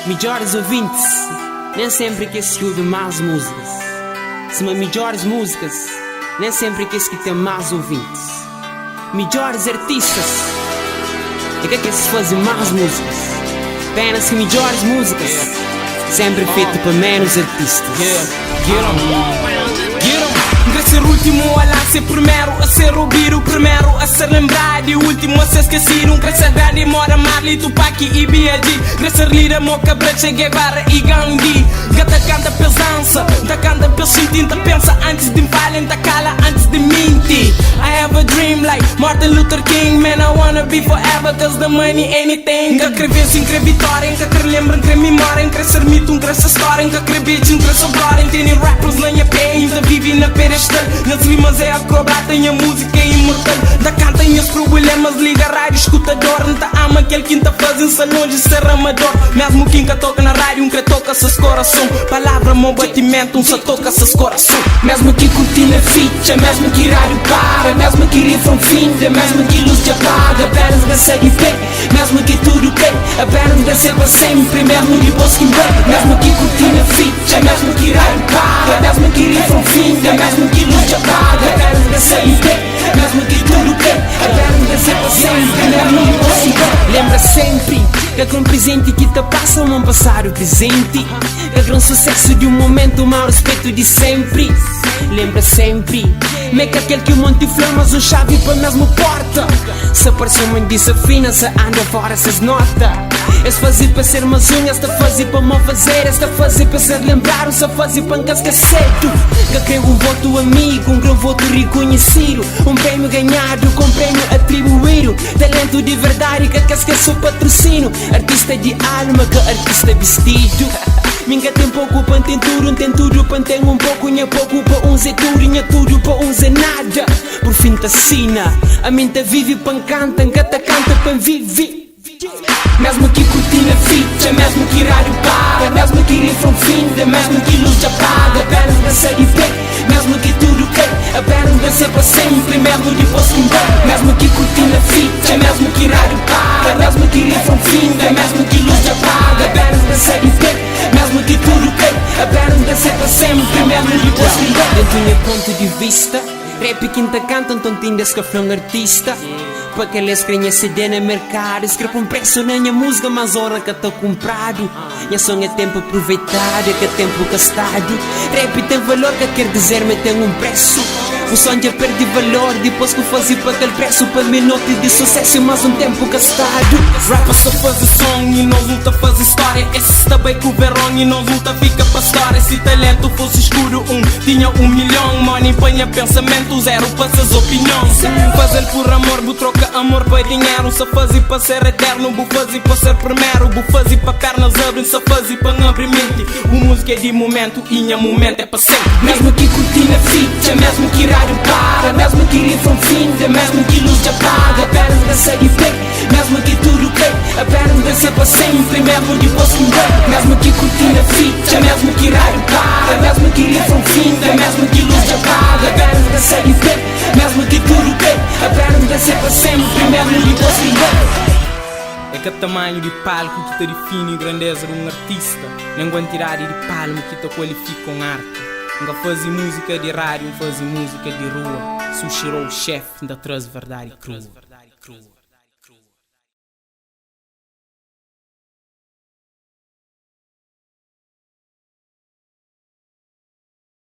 Melhores ouvintes, nem sempre que se ouve mais músicas. Se me melhores músicas, nem sempre que se tem mais ouvintes. Melhores artistas, é que se fazem mais músicas. Pena que melhores músicas, sempre feito para menos artistas. De ser o último a lá ser primeiro, a ser ouvir o primeiro, a ser lembrado e o último a ser esquecido. Crescer grande, mora Marley, Tupac e B.I.G. Crescer Lira, Moca, Che Guevara e Gandhi. Gata canta pesança, da canta pelo sentido. Pensa antes de falar, da cala antes de mentir. I have a dream like Martin Luther King. Man, I wanna be forever cause the money anything. Que crer sim, crer vitória, que crer lembram, crer memória. Crescer mito, crescer história, que crer beijinho, crescer glória. Tem rappers na minha pé, ainda vive na pedestal. Nas rimas é acrobata e a música é imortal. Da canta em os problemas, liga rádio, escutador. Não tá ama aquele que tá fazendo salão de ser amador. Mesmo quem que toca na rádio, um que toca seus coração. Palavra, meu batimento, um só toca seus coração. Mesmo que cortina ficha, mesmo que rádio para, mesmo que rifam finda, mesmo que luz te apaga, apenas consegue ver, mesmo que tudo cai, apenas descer para sempre, mesmo que posso ver, mesmo que cortina ficha, mesmo que rádio para, mesmo que rifam finda, mesmo que luz te apaga, apenas consegue ver, mesmo que tudo cai, apenas descer para sempre, mesmo que posso ver. Lembra sempre que com presente que te passa não passar o presente. Que grande sucesso de um momento, mau respeito de sempre. Lembra sempre, meca aquele que o monte flor, mas um chave para mesmo porta. Se aparece uma desafina, se anda fora, se nota. Esse fazer para ser mais unha, esta fazer para mal fazer, esta fazer para ser lembrado, esta fazer para nunca esquecer. Que quer um voto amigo, um grande voto reconhecido, um prêmio ganhado, com prêmio atribuído. Talento de verdade, que esquece o patrocínio. Artista de alma, que artista vestido. Minha tem pouco para tem tudo para tem um pouco, nha pouco para uns é tudo, nha tudo para uns é nada. Por fim ta sina, a mente vive para canta, canta para vive. Mesmo que cortina ficha, mesmo que rádio para, mesmo que rifam finda, mesmo que luz te apaga, apenas consegue ver, mesmo que tudo cai, apenas descer para sempre, mesmo depois que ver, mesmo que cortina ficha, mesmo que rádio para, mesmo que rifam finda, mesmo que luz te apaga, apenas consegue ver, mesmo que tudo cai, apenas descer para sempre, mesmo depois que ver. Dentro do meu ponto de vista, rap quinta canta, então tindas que foi um artista. Para que eles querem CD no mercado, escreve um preço na minha música, mas hora que está comprado. Minha sonho é tempo aproveitado, é que é tempo gastado. Rap tem valor, que quer dizer, mas tem um preço. O sonho já perde valor, depois que eu fazia para aquele preço. Para minuto de sucesso, mais um tempo gastado. Rapper só faz som e não luta faz história. Esse também com o verão e não luta fica para história. Se talento fosse escuro, tinha 1 milhão. Money empenha pensamento, zero passas opinião. Fazer por amor, bu troca amor para dinheiro. Só fazer para ser eterno, bu fazer para ser primeiro. Bu fazer para pernas abrem, só fazer para não abrir mente. O música é de momento e minha momento é para sempre. Mesmo que cortina ficha, mesmo que rádio para, mesmo que rifam finda, mesmo que luz te apaga, apenas consegue ver, mesmo que tudo cai, apenas descer para sempre, mesmo depois que ver, mesmo que cortina ficha, mesmo que rádio para, mesmo que rifam finda, mesmo que luz te apaga, apenas consegue ver, mesmo que tudo cai, apenas descer para sempre, mesmo depois que ver. É que o tamanho de palco que te define a grandeza de um artista. Não tirar de palmo que te qualifica com arte. Nunca fazer música de rádio, fazer música de rua. Sushirou o chefe, ainda traz verdade crua.